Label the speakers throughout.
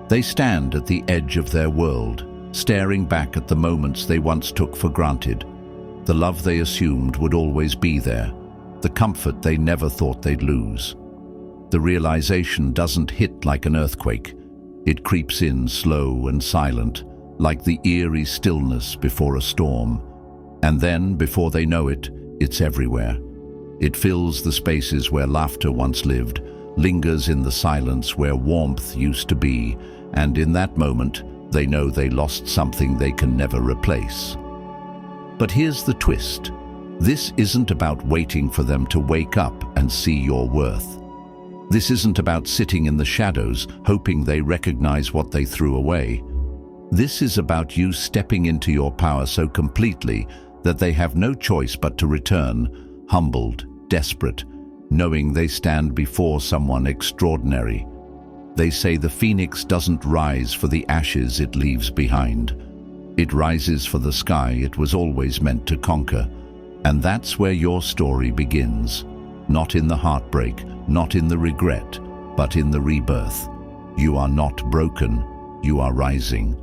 Speaker 1: They stand at the edge of their world, staring back at the moments they once took for granted, the love they assumed would always be there, the comfort they never thought they'd lose. The realization doesn't hit like an earthquake. It creeps in slow and silent, like the eerie stillness before a storm. And then, before they know it, it's everywhere. It fills the spaces where laughter once lived, lingers in the silence where warmth used to be, and in that moment, they know they lost something they can never replace. But here's the twist. This isn't about waiting for them to wake up and see your worth. This isn't about sitting in the shadows, hoping they recognize what they threw away. This is about you stepping into your power so completely that they have no choice but to return, humbled, desperate, knowing they stand before someone extraordinary. They say the phoenix doesn't rise for the ashes it leaves behind. It rises for the sky it was always meant to conquer. And that's where your story begins. Not in the heartbreak, not in the regret, but in the rebirth. You are not broken, you are rising.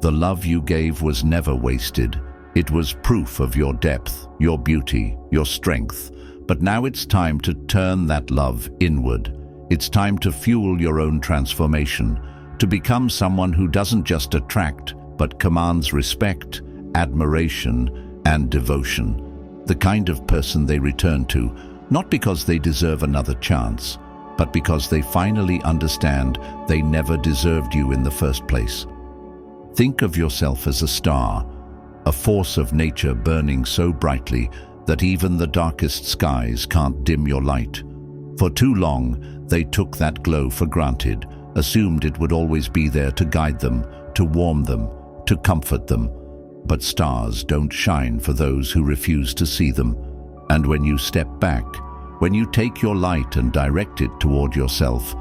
Speaker 1: The love you gave was never wasted. It was proof of your depth, your beauty, your strength. But now it's time to turn that love inward. It's time to fuel your own transformation, to become someone who doesn't just attract, but commands respect, admiration, and devotion. The kind of person they return to, not because they deserve another chance, but because they finally understand they never deserved you in the first place. Think of yourself as a star, a force of nature burning so brightly that even the darkest skies can't dim your light. For too long, they took that glow for granted, assumed it would always be there to guide them, to warm them, to comfort them. But stars don't shine for those who refuse to see them. And when you step back, when you take your light and direct it toward yourself,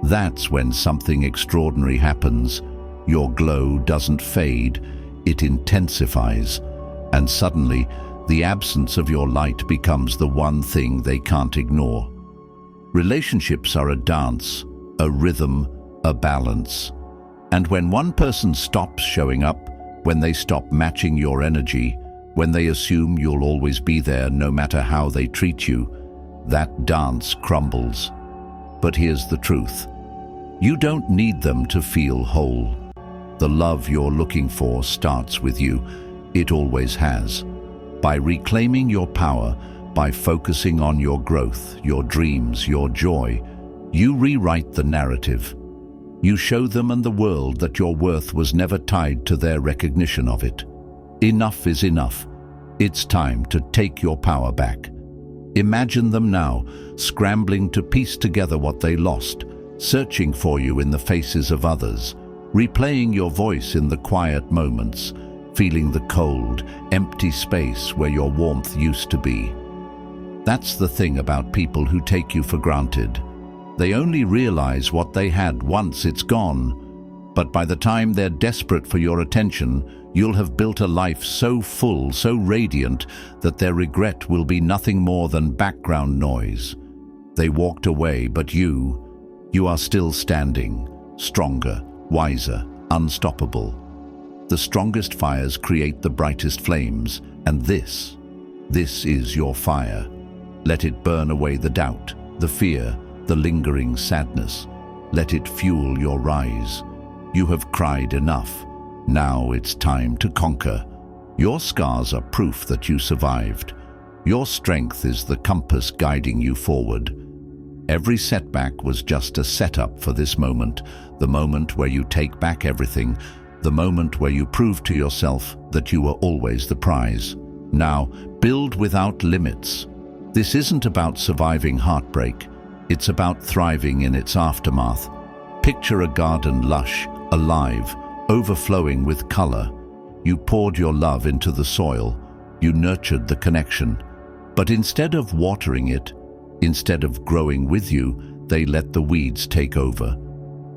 Speaker 1: that's when something extraordinary happens. Your glow doesn't fade, it intensifies. And suddenly, the absence of your light becomes the one thing they can't ignore. Relationships are a dance, a rhythm, a balance. And when one person stops showing up, when they stop matching your energy, when they assume you'll always be there no matter how they treat you, that dance crumbles. But here's the truth. You don't need them to feel whole. The love you're looking for starts with you. It always has. By reclaiming your power, by focusing on your growth, your dreams, your joy, you rewrite the narrative. You show them and the world that your worth was never tied to their recognition of it. Enough is enough. It's time to take your power back. Imagine them now, scrambling to piece together what they lost, searching for you in the faces of others, replaying your voice in the quiet moments, feeling the cold, empty space where your warmth used to be. That's the thing about people who take you for granted. They only realize what they had once it's gone. But by the time they're desperate for your attention, you'll have built a life so full, so radiant, that their regret will be nothing more than background noise. They walked away, but you are still standing, stronger, wiser, unstoppable. The strongest fires create the brightest flames, and this is your fire. Let it burn away the doubt, the fear, the lingering sadness. Let it fuel your rise. You have cried enough. Now it's time to conquer. Your scars are proof that you survived. Your strength is the compass guiding you forward. Every setback was just a setup for this moment, the moment where you take back everything, the moment where you prove to yourself that you were always the prize. Now, build without limits. This isn't about surviving heartbreak. It's about thriving in its aftermath. Picture a garden lush, alive, overflowing with color. You poured your love into the soil. You nurtured the connection. But instead of watering it, instead of growing with you, they let the weeds take over.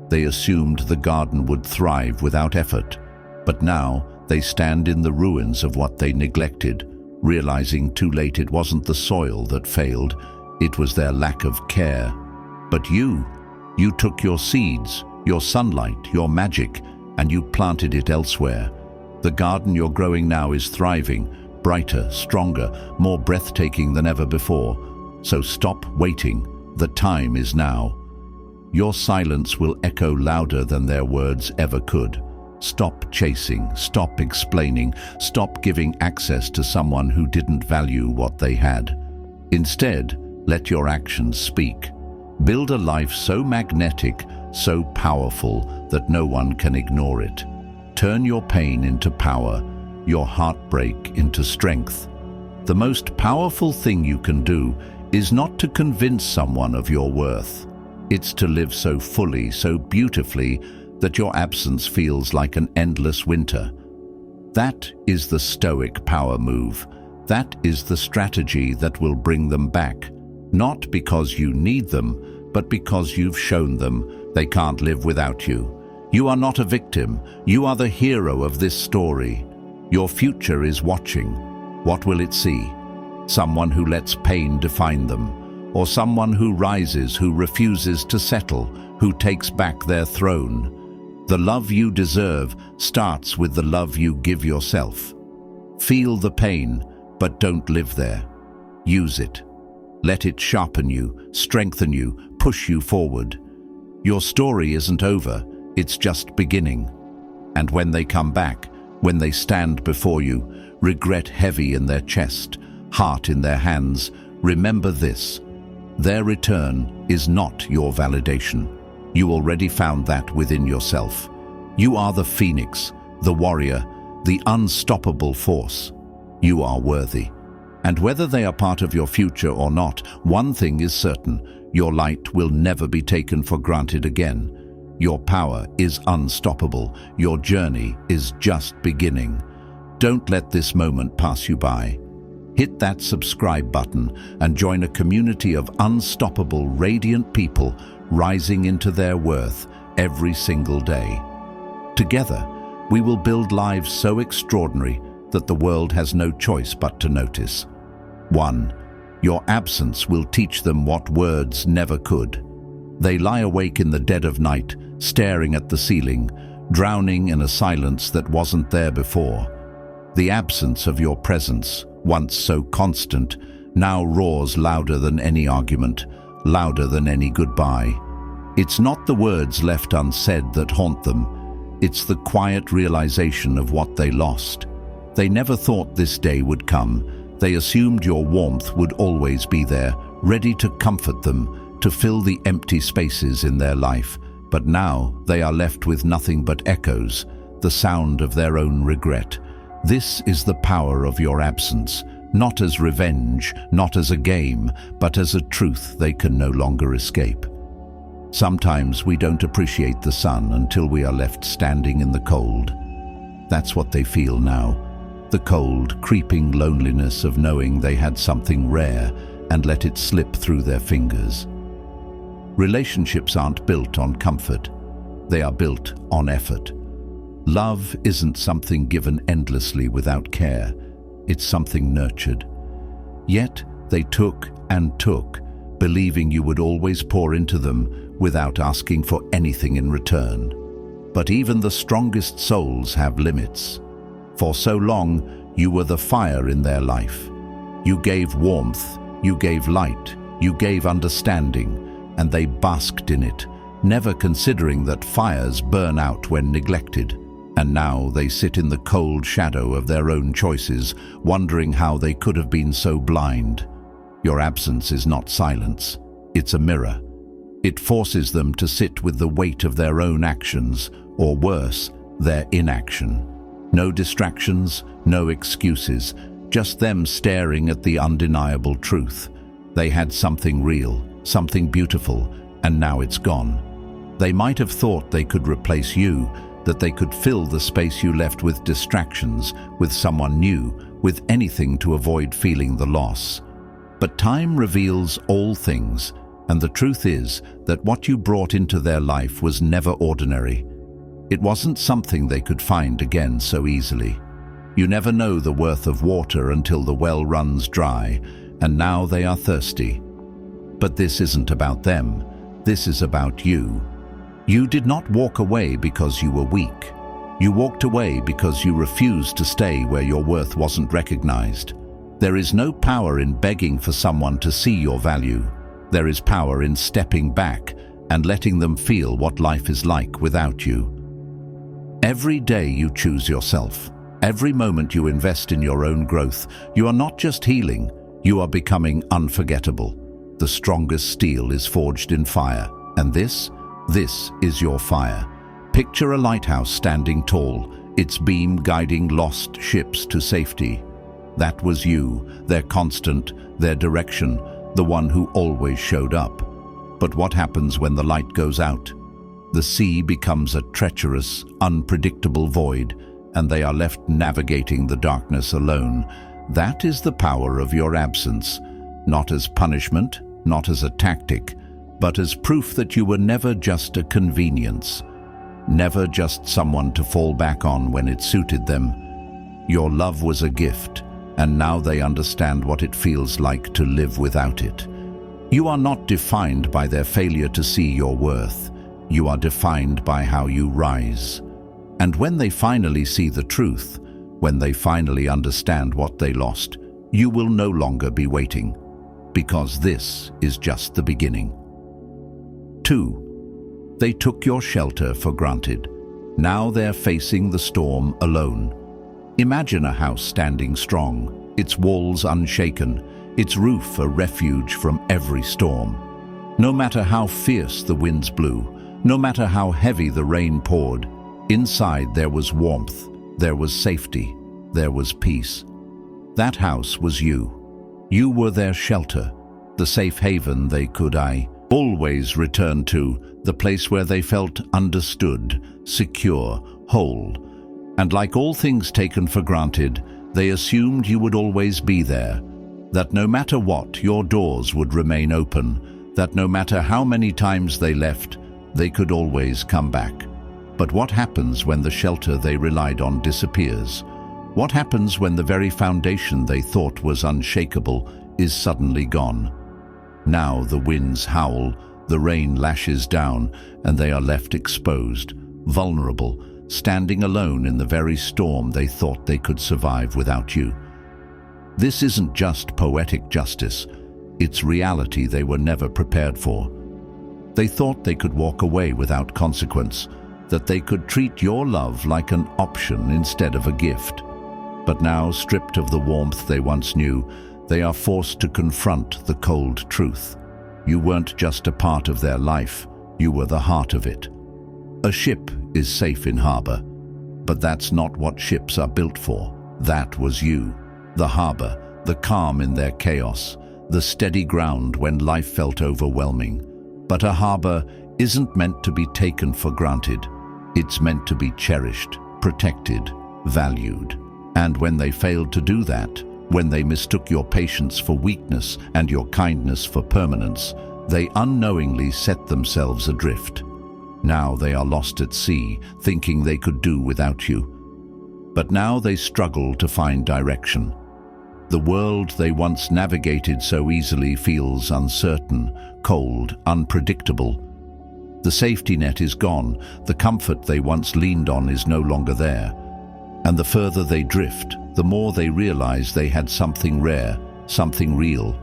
Speaker 1: They assumed the garden would thrive without effort. But now they stand in the ruins of what they neglected, realizing too late it wasn't the soil that failed. It was their lack of care. But you took your seeds, your sunlight, your magic, and you planted it elsewhere. The garden you're growing now is thriving, brighter, stronger, more breathtaking than ever before. So stop waiting. The time is now. Your silence will echo louder than their words ever could. Stop chasing, stop explaining, stop giving access to someone who didn't value what they had. Instead, let your actions speak. Build a life so magnetic, so powerful that no one can ignore it. Turn your pain into power, your heartbreak into strength. The most powerful thing you can do is not to convince someone of your worth. It's to live so fully, so beautifully, that your absence feels like an endless winter. That is the Stoic power move. That is the strategy that will bring them back. Not because you need them, but because you've shown them they can't live without you. You are not a victim. You are the hero of this story. Your future is watching. What will it see? Someone who lets pain define them, or someone who rises, who refuses to settle, who takes back their throne. The love you deserve starts with the love you give yourself. Feel the pain, but don't live there. Use it. Let it sharpen you, strengthen you, push you forward. Your story isn't over, it's just beginning. And when they come back, when they stand before you, regret heavy in their chest, heart in their hands, remember this: their return is not your validation. You already found that within yourself. You are the phoenix, the warrior, the unstoppable force. You are worthy. And whether they are part of your future or not, one thing is certain: your light will never be taken for granted again. Your power is unstoppable. Your journey is just beginning. Don't let this moment pass you by. Hit that subscribe button and join a community of unstoppable, radiant people rising into their worth every single day. Together, we will build lives so extraordinary that the world has no choice but to notice. 1. Your absence will teach them what words never could. They lie awake in the dead of night, staring at the ceiling, drowning in a silence that wasn't there before. The absence of your presence, once so constant, now roars louder than any argument, louder than any goodbye. It's not the words left unsaid that haunt them. It's the quiet realization of what they lost. They never thought this day would come. They assumed your warmth would always be there, ready to comfort them, to fill the empty spaces in their life. But now they are left with nothing but echoes, the sound of their own regret. This is the power of your absence, not as revenge, not as a game, but as a truth they can no longer escape. Sometimes we don't appreciate the sun until we are left standing in the cold. That's what they feel now. The cold, creeping loneliness of knowing they had something rare and let it slip through their fingers. Relationships aren't built on comfort. They are built on effort. Love isn't something given endlessly without care. It's something nurtured. Yet they took and took, believing you would always pour into them without asking for anything in return. But even the strongest souls have limits. For so long, you were the fire in their life. You gave warmth, you gave light, you gave understanding, and they basked in it, never considering that fires burn out when neglected. And now they sit in the cold shadow of their own choices, wondering how they could have been so blind. Your absence is not silence, it's a mirror. It forces them to sit with the weight of their own actions, or worse, their inaction. No distractions, no excuses, just them staring at the undeniable truth. They had something real, something beautiful, and now it's gone. They might have thought they could replace you, that they could fill the space you left with distractions, with someone new, with anything to avoid feeling the loss. But time reveals all things, and the truth is that what you brought into their life was never ordinary. It wasn't something they could find again so easily. You never know the worth of water until the well runs dry, and now they are thirsty. But this isn't about them. This is about you. You did not walk away because you were weak. You walked away because you refused to stay where your worth wasn't recognized. There is no power in begging for someone to see your value. There is power in stepping back and letting them feel what life is like without you. Every day you choose yourself. Every moment you invest in your own growth, you are not just healing, you are becoming unforgettable. The strongest steel is forged in fire, and this is your fire. Picture a lighthouse standing tall, its beam guiding lost ships to safety. That was you, their constant, their direction, the one who always showed up. But what happens when the light goes out? The sea becomes a treacherous, unpredictable void, and they are left navigating the darkness alone. That is the power of your absence, not as punishment, not as a tactic, but as proof that you were never just a convenience, never just someone to fall back on when it suited them. Your love was a gift, and now they understand what it feels like to live without it. You are not defined by their failure to see your worth. You are defined by how you rise. And when they finally see the truth, when they finally understand what they lost, you will no longer be waiting, because this is just the beginning. 2. They took your shelter for granted. Now they're facing the storm alone. Imagine a house standing strong, its walls unshaken, its roof a refuge from every storm. No matter how fierce the winds blew, no matter how heavy the rain poured, inside there was warmth, there was safety, there was peace. That house was you. You were their shelter, the safe haven they could always return to, the place where they felt understood, secure, whole. And like all things taken for granted, they assumed you would always be there, that no matter what, your doors would remain open, that no matter how many times they left, they could always come back. But what happens when the shelter they relied on disappears? What happens when the very foundation they thought was unshakable is suddenly gone? Now the winds howl, the rain lashes down, and they are left exposed, vulnerable, standing alone in the very storm they thought they could survive without you. This isn't just poetic justice, it's reality they were never prepared for. They thought they could walk away without consequence, that they could treat your love like an option instead of a gift. But now, stripped of the warmth they once knew, they are forced to confront the cold truth. You weren't just a part of their life, you were the heart of it. A ship is safe in harbor, but that's not what ships are built for. That was you, the harbor, the calm in their chaos, the steady ground when life felt overwhelming. But a harbor isn't meant to be taken for granted. It's meant to be cherished, protected, valued. And when they failed to do that, when they mistook your patience for weakness and your kindness for permanence, they unknowingly set themselves adrift. Now they are lost at sea, thinking they could do without you. But now they struggle to find direction. The world they once navigated so easily feels uncertain, cold, unpredictable. The safety net is gone, the comfort they once leaned on is no longer there. And the further they drift, the more they realize they had something rare, something real.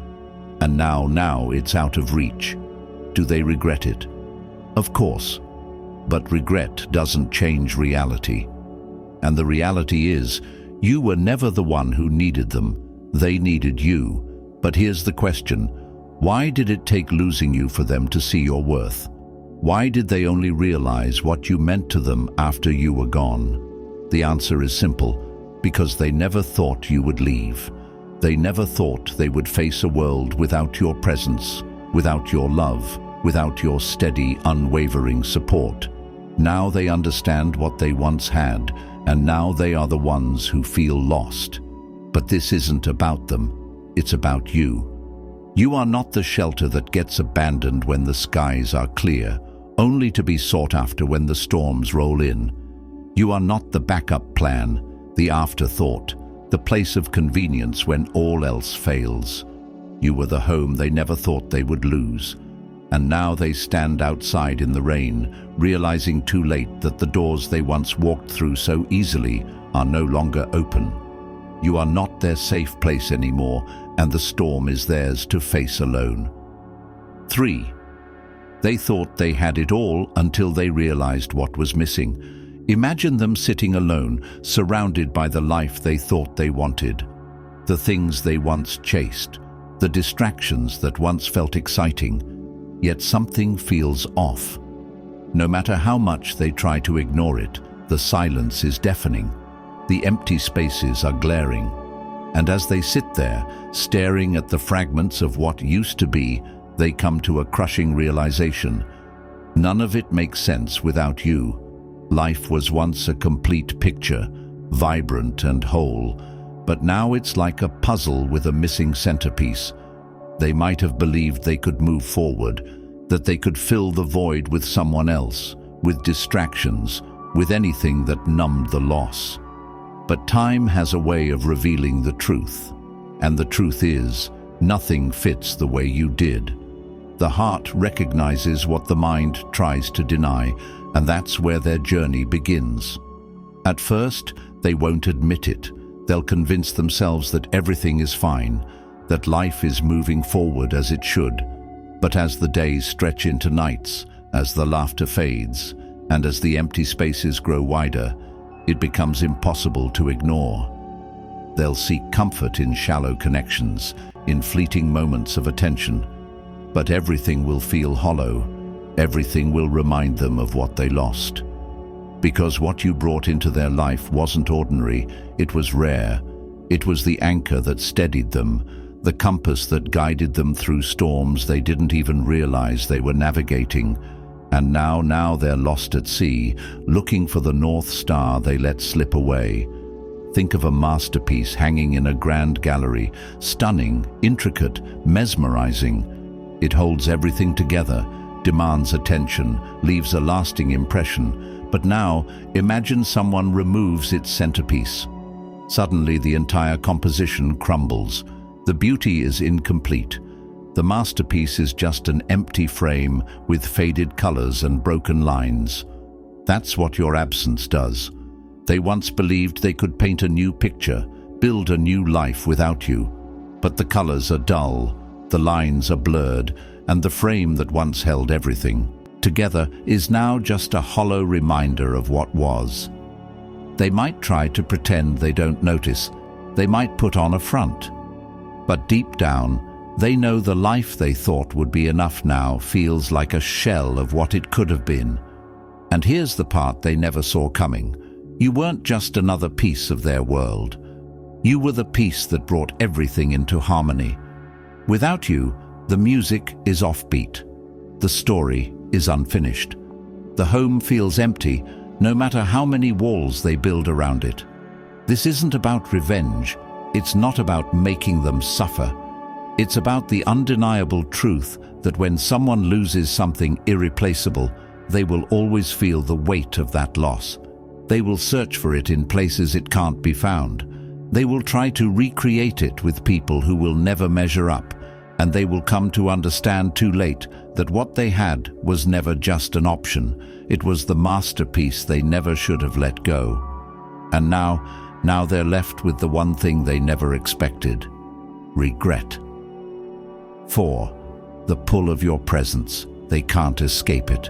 Speaker 1: And now it's out of reach. Do they regret it? Of course. But regret doesn't change reality. And the reality is, you were never the one who needed them. They needed you. But here's the question. Why did it take losing you for them to see your worth? Why did they only realize what you meant to them after you were gone? The answer is simple, because they never thought you would leave. They never thought they would face a world without your presence, without your love, without your steady, unwavering support. Now they understand what they once had, and now they are the ones who feel lost. But this isn't about them, it's about you. You are not the shelter that gets abandoned when the skies are clear, only to be sought after when the storms roll in. You are not the backup plan, the afterthought, the place of convenience when all else fails. You were the home they never thought they would lose. And now they stand outside in the rain, realizing too late that the doors they once walked through so easily are no longer open. You are not their safe place anymore, and the storm is theirs to face alone. 3. They thought they had it all until they realized what was missing. Imagine them sitting alone, surrounded by the life they thought they wanted, the things they once chased, the distractions that once felt exciting, yet something feels off. No matter how much they try to ignore it, the silence is deafening. The empty spaces are glaring. And as they sit there, staring at the fragments of what used to be, they come to a crushing realization. None of it makes sense without you. Life was once a complete picture, vibrant and whole, but now it's like a puzzle with a missing centerpiece. They might have believed they could move forward, that they could fill the void with someone else, with distractions, with anything that numbed the loss. But time has a way of revealing the truth, and the truth is, nothing fits the way you did. The heart recognizes what the mind tries to deny, and that's where their journey begins. At first, they won't admit it. They'll convince themselves that everything is fine, that life is moving forward as it should. But as the days stretch into nights, as the laughter fades, and as the empty spaces grow wider, it becomes impossible to ignore. They'll seek comfort in shallow connections, in fleeting moments of attention. But everything will feel hollow. Everything will remind them of what they lost. Because what you brought into their life wasn't ordinary, it was rare. It was the anchor that steadied them, the compass that guided them through storms they didn't even realize they were navigating. And now they're lost at sea, looking for the North Star they let slip away. Think of a masterpiece hanging in a grand gallery, stunning, intricate, mesmerizing. It holds everything together, demands attention, leaves a lasting impression. But now, imagine someone removes its centerpiece. Suddenly, the entire composition crumbles. The beauty is incomplete. The masterpiece is just an empty frame with faded colors and broken lines. That's what your absence does. They once believed they could paint a new picture, build a new life without you. But the colors are dull, the lines are blurred, and the frame that once held everything together is now just a hollow reminder of what was. They might try to pretend they don't notice. They might put on a front. But deep down, they know the life they thought would be enough now feels like a shell of what it could have been. And here's the part they never saw coming. You weren't just another piece of their world. You were the piece that brought everything into harmony. Without you, the music is offbeat. The story is unfinished. The home feels empty, no matter how many walls they build around it. This isn't about revenge. It's not about making them suffer. It's about the undeniable truth that when someone loses something irreplaceable, they will always feel the weight of that loss. They will search for it in places it can't be found. They will try to recreate it with people who will never measure up, and they will come to understand too late that what they had was never just an option. It was the masterpiece they never should have let go. And now they're left with the one thing they never expected: regret. 4. The pull of your presence. They can't escape it.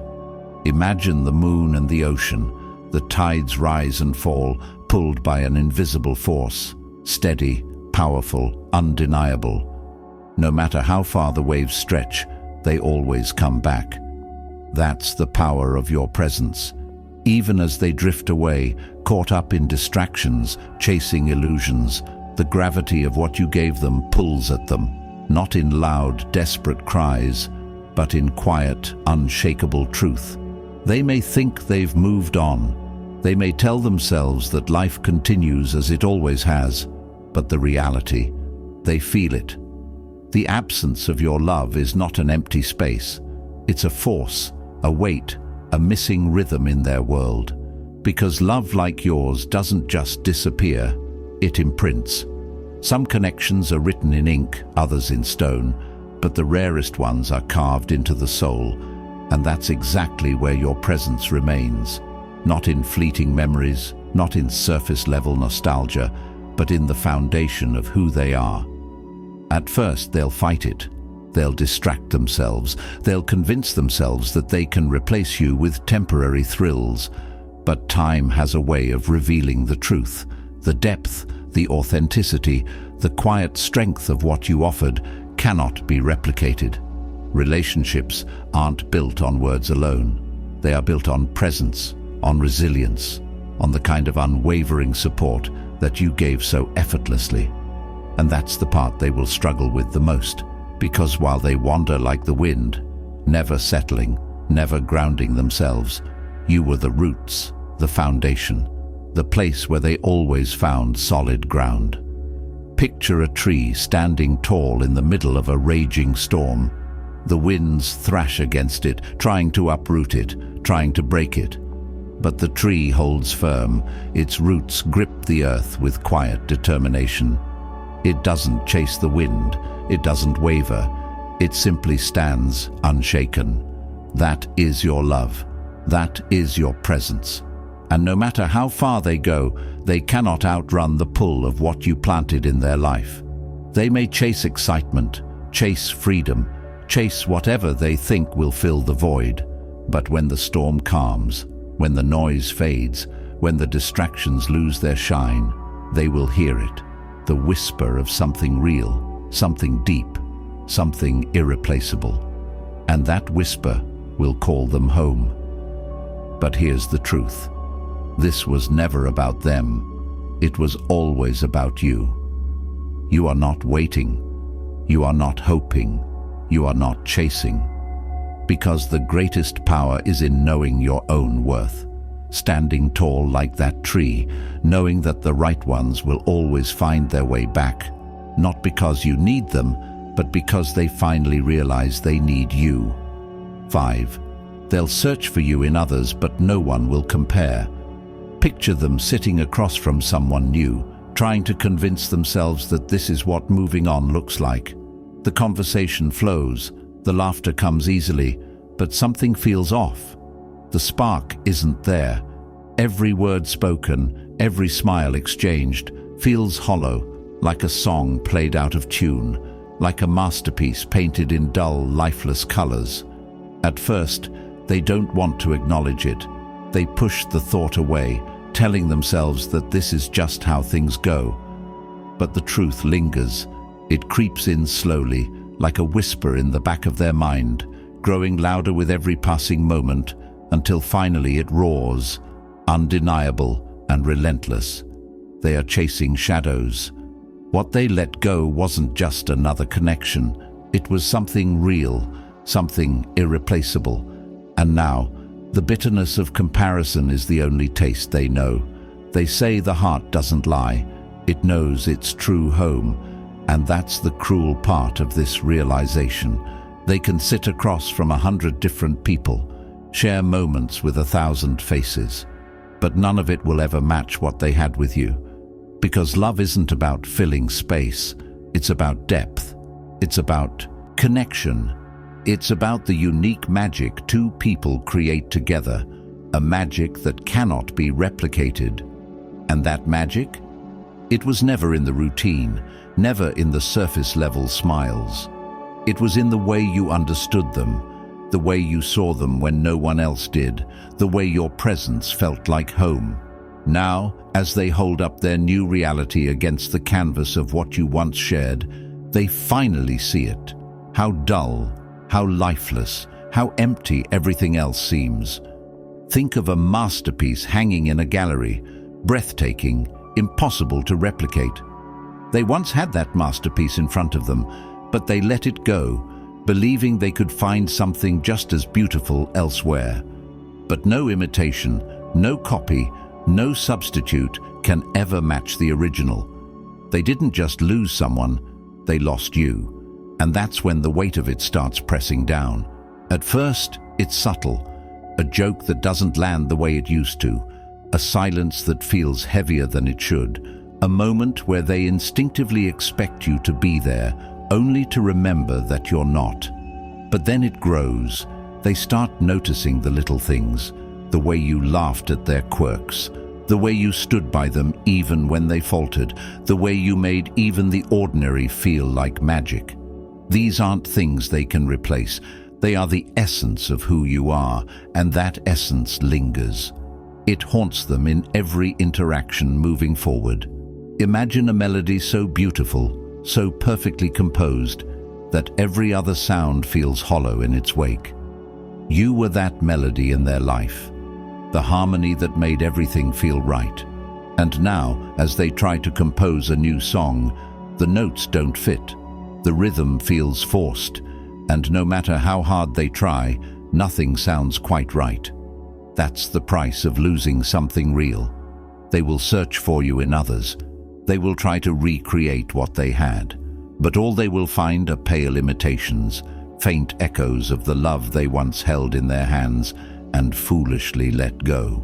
Speaker 1: Imagine the moon and the ocean. The tides rise and fall, pulled by an invisible force. Steady, powerful, undeniable. No matter how far the waves stretch, they always come back. That's the power of your presence. Even as they drift away, caught up in distractions, chasing illusions, the gravity of what you gave them pulls at them, not in loud, desperate cries, but in quiet, unshakable truth. They may think they've moved on. They may tell themselves that life continues as it always has, but the reality, they feel it. The absence of your love is not an empty space. It's a force, a weight, a missing rhythm in their world. Because love like yours doesn't just disappear, it imprints. Some connections are written in ink, others in stone, but the rarest ones are carved into the soul, and that's exactly where your presence remains. Not in fleeting memories, not in surface-level nostalgia, but in the foundation of who they are. At first, they'll fight it. They'll distract themselves. They'll convince themselves that they can replace you with temporary thrills. But time has a way of revealing the truth, the depth, the authenticity, the quiet strength of what you offered cannot be replicated. Relationships aren't built on words alone. They are built on presence, on resilience, on the kind of unwavering support that you gave so effortlessly. And that's the part they will struggle with the most, because while they wander like the wind, never settling, never grounding themselves, you were the roots, the foundation, the place where they always found solid ground. Picture a tree standing tall in the middle of a raging storm. The winds thrash against it, trying to uproot it, trying to break it. But the tree holds firm, its roots grip the earth with quiet determination. It doesn't chase the wind, it doesn't waver, it simply stands unshaken. That is your love, that is your presence. And no matter how far they go, they cannot outrun the pull of what you planted in their life. They may chase excitement, chase freedom, chase whatever they think will fill the void. But when the storm calms, when the noise fades, when the distractions lose their shine, they will hear it, the whisper of something real, something deep, something irreplaceable. And that whisper will call them home. But here's the truth. This was never about them. It was always about you. You are not waiting. You are not hoping. You are not chasing. Because the greatest power is in knowing your own worth. Standing tall like that tree, knowing that the right ones will always find their way back. Not because you need them, but because they finally realize they need you. 5. They'll search for you in others, but no one will compare. Picture them sitting across from someone new, trying to convince themselves that this is what moving on looks like. The conversation flows, the laughter comes easily, but something feels off. The spark isn't there. Every word spoken, every smile exchanged, feels hollow, like a song played out of tune, like a masterpiece painted in dull, lifeless colors. At first, they don't want to acknowledge it. They push the thought away, telling themselves that this is just how things go. But the truth lingers. It creeps in slowly, like a whisper in the back of their mind, growing louder with every passing moment, until finally it roars, undeniable and relentless. They are chasing shadows. What they let go wasn't just another connection. It was something real, something irreplaceable. And now, the bitterness of comparison is the only taste they know. They say the heart doesn't lie. It knows its true home. And that's the cruel part of this realization. They can sit across from 100 different people, share moments with 1,000 faces, but none of it will ever match what they had with you. Because love isn't about filling space. It's about depth. It's about connection. It's about the unique magic two people create together, a magic that cannot be replicated. And that magic? It was never in the routine, never in the surface-level smiles. It was in the way you understood them, the way you saw them when no one else did, the way your presence felt like home. Now, as they hold up their new reality against the canvas of what you once shared, they finally see it. How dull, how lifeless, how empty everything else seems. Think of a masterpiece hanging in a gallery, breathtaking, impossible to replicate. They once had that masterpiece in front of them, but they let it go, believing they could find something just as beautiful elsewhere. But no imitation, no copy, no substitute can ever match the original. They didn't just lose someone, they lost you. And that's when the weight of it starts pressing down. At first, it's subtle, a joke that doesn't land the way it used to, a silence that feels heavier than it should, a moment where they instinctively expect you to be there, only to remember that you're not. But then it grows. They start noticing the little things, the way you laughed at their quirks, the way you stood by them even when they faltered, the way you made even the ordinary feel like magic. These aren't things they can replace. They are the essence of who you are, and that essence lingers. It haunts them in every interaction moving forward. Imagine a melody so beautiful, so perfectly composed, that every other sound feels hollow in its wake. You were that melody in their life, the harmony that made everything feel right. And now, as they try to compose a new song, the notes don't fit. The rhythm feels forced, and no matter how hard they try, nothing sounds quite right. That's the price of losing something real. They will search for you in others. They will try to recreate what they had, but all they will find are pale imitations, faint echoes of the love they once held in their hands and foolishly let go.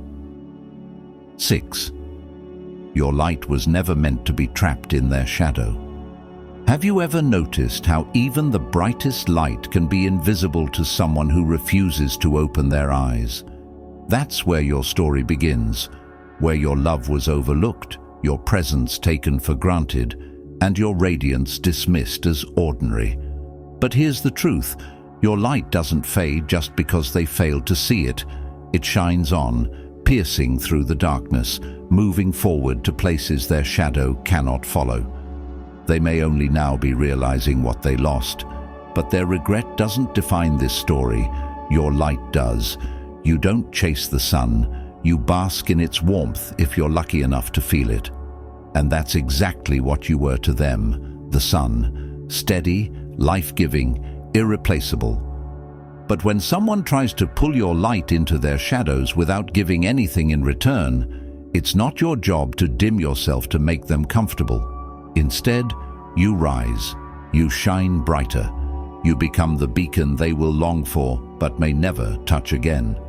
Speaker 1: 6. Your light was never meant to be trapped in their shadow. Have you ever noticed how even the brightest light can be invisible to someone who refuses to open their eyes? That's where your story begins, where your love was overlooked, your presence taken for granted, and your radiance dismissed as ordinary. But here's the truth. Your light doesn't fade just because they failed to see it. It shines on, piercing through the darkness, moving forward to places their shadow cannot follow. They may only now be realizing what they lost, but their regret doesn't define this story. Your light does. You don't chase the sun. You bask in its warmth if you're lucky enough to feel it. And that's exactly what you were to them, the sun. Steady, life-giving, irreplaceable. But when someone tries to pull your light into their shadows without giving anything in return, it's not your job to dim yourself to make them comfortable. Instead, you rise. You shine brighter. You become the beacon they will long for but may never touch again.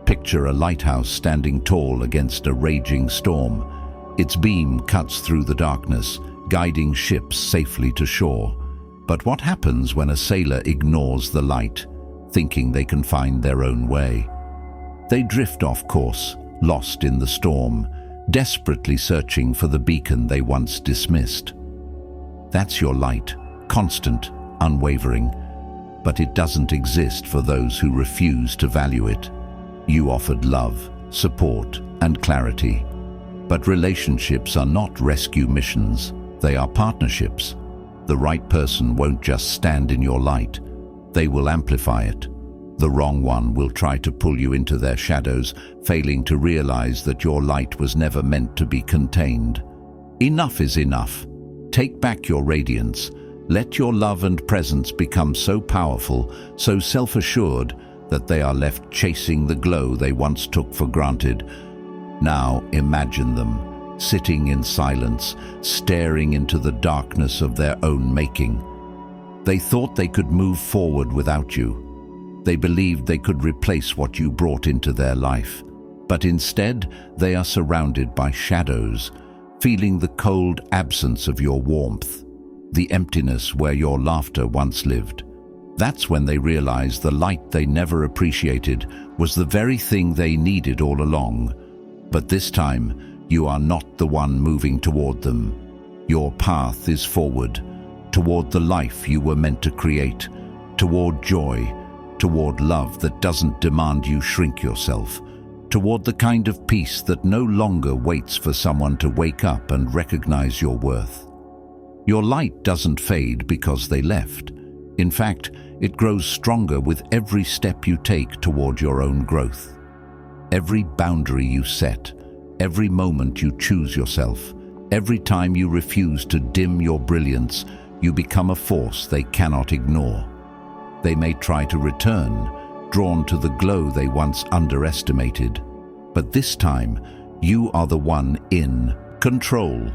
Speaker 1: Picture a lighthouse standing tall against a raging storm. Its beam cuts through the darkness, guiding ships safely to shore. But what happens when a sailor ignores the light, thinking they can find their own way? They drift off course, lost in the storm, desperately searching for the beacon they once dismissed. That's your light, constant, unwavering, but it doesn't exist for those who refuse to value it. You offered love, support, and clarity. But relationships are not rescue missions, they are partnerships. The right person won't just stand in your light, they will amplify it. The wrong one will try to pull you into their shadows, failing to realize that your light was never meant to be contained. Enough is enough. Take back your radiance. Let your love and presence become so powerful, so self-assured, that they are left chasing the glow they once took for granted. Now imagine them, sitting in silence, staring into the darkness of their own making. They thought they could move forward without you. They believed they could replace what you brought into their life. But instead, they are surrounded by shadows, feeling the cold absence of your warmth, the emptiness where your laughter once lived. That's when they realize the light they never appreciated was the very thing they needed all along. But this time, you are not the one moving toward them. Your path is forward, toward the life you were meant to create, toward joy, toward love that doesn't demand you shrink yourself, toward the kind of peace that no longer waits for someone to wake up and recognize your worth. Your light doesn't fade because they left. In fact, it grows stronger with every step you take toward your own growth. Every boundary you set, every moment you choose yourself, every time you refuse to dim your brilliance, you become a force they cannot ignore. They may try to return, drawn to the glow they once underestimated. But this time, you are the one in control.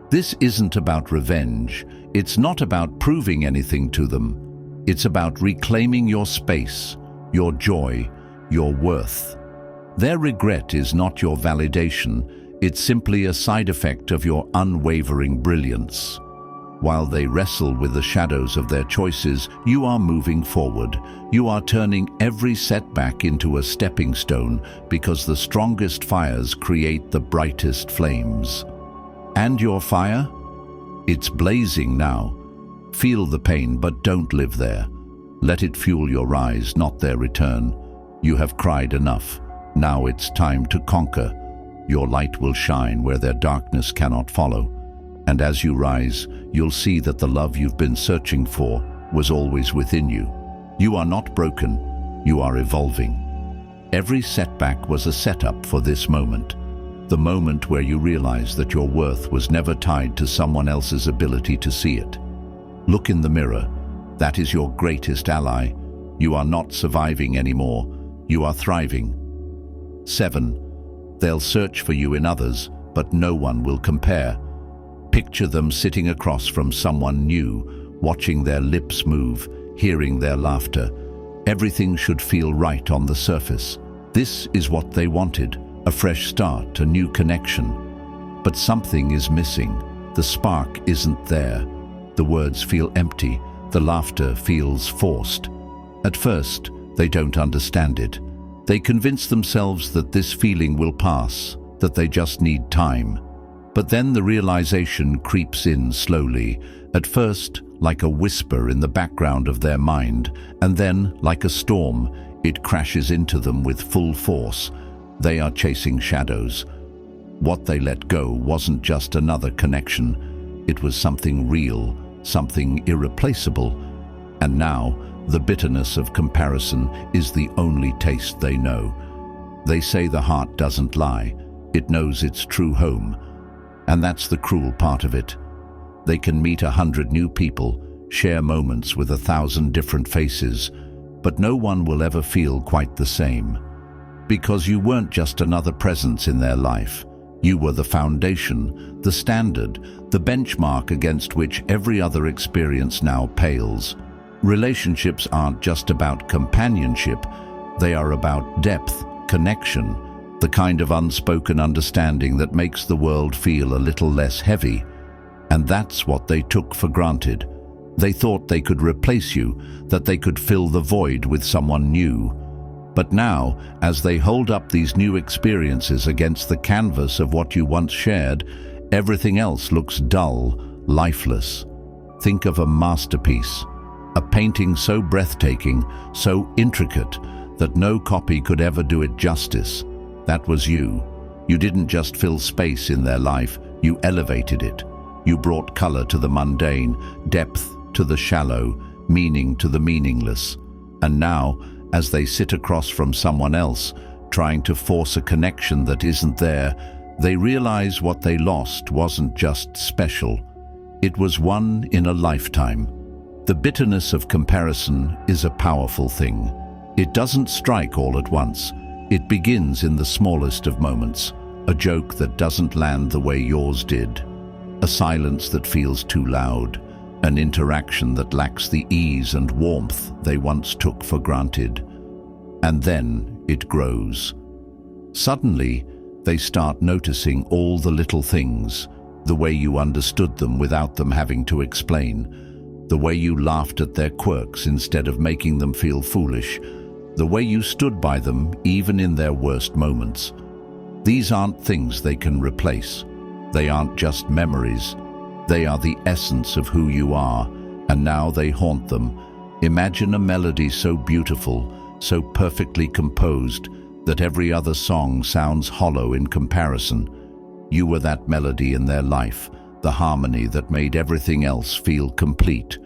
Speaker 1: This isn't about revenge. It's not about proving anything to them. It's about reclaiming your space, your joy, your worth. Their regret is not your validation. It's simply a side effect of your unwavering brilliance. While they wrestle with the shadows of their choices, you are moving forward. You are turning every setback into a stepping stone, because the strongest fires create the brightest flames. And your fire? It's blazing now. Feel the pain, but don't live there. Let it fuel your rise, not their return. You have cried enough. Now it's time to conquer. Your light will shine where their darkness cannot follow. And as you rise, you'll see that the love you've been searching for was always within you. You are not broken. You are evolving. Every setback was a setup for this moment. The moment where you realize that your worth was never tied to someone else's ability to see it. Look in the mirror. That is your greatest ally. You are not surviving anymore. You are thriving. 7. They'll search for you in others, but no one will compare. Picture them sitting across from someone new, watching their lips move, hearing their laughter. Everything should feel right on the surface. This is what they wanted. A fresh start, a new connection. But something is missing. The spark isn't there. The words feel empty. The laughter feels forced. At first, they don't understand it. They convince themselves that this feeling will pass, that they just need time. But then the realization creeps in slowly, at first like a whisper in the background of their mind, and then, like a storm, it crashes into them with full force. They are chasing shadows. What they let go wasn't just another connection. It was something real, something irreplaceable. And now, the bitterness of comparison is the only taste they know. They say the heart doesn't lie. It knows its true home. And that's the cruel part of it. They can meet 100 new people, share moments with 1,000 different faces, but no one will ever feel quite the same. Because you weren't just another presence in their life. You were the foundation, the standard, the benchmark against which every other experience now pales. Relationships aren't just about companionship, they are about depth, connection, the kind of unspoken understanding that makes the world feel a little less heavy. And that's what they took for granted. They thought they could replace you, that they could fill the void with someone new. But now, as they hold up these new experiences against the canvas of what you once shared, everything else looks dull, lifeless. Think of a masterpiece, a painting so breathtaking, so intricate, that no copy could ever do it justice. That was you. You didn't just fill space in their life, you elevated it. You brought color to the mundane, depth to the shallow, meaning to the meaningless. And now, as they sit across from someone else, trying to force a connection that isn't there, they realize what they lost wasn't just special. It was one in a lifetime. The bitterness of comparison is a powerful thing. It doesn't strike all at once. It begins in the smallest of moments. A joke that doesn't land the way yours did. A silence that feels too loud. An interaction that lacks the ease and warmth they once took for granted. And then it grows. Suddenly, they start noticing all the little things, the way you understood them without them having to explain, the way you laughed at their quirks instead of making them feel foolish, the way you stood by them even in their worst moments. These aren't things they can replace. They aren't just memories. They are the essence of who you are, and now they haunt them. Imagine a melody so beautiful, so perfectly composed, that every other song sounds hollow in comparison. You were that melody in their life, the harmony that made everything else feel complete.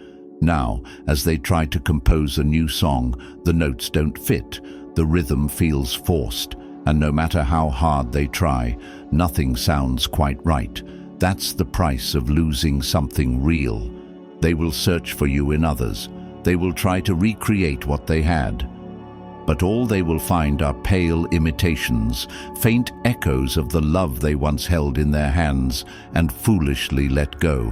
Speaker 1: Now, as they try to compose a new song, the notes don't fit, the rhythm feels forced, and no matter how hard they try, nothing sounds quite right. That's the price of losing something real. They will search for you in others. They will try to recreate what they had. But all they will find are pale imitations, faint echoes of the love they once held in their hands and foolishly let go.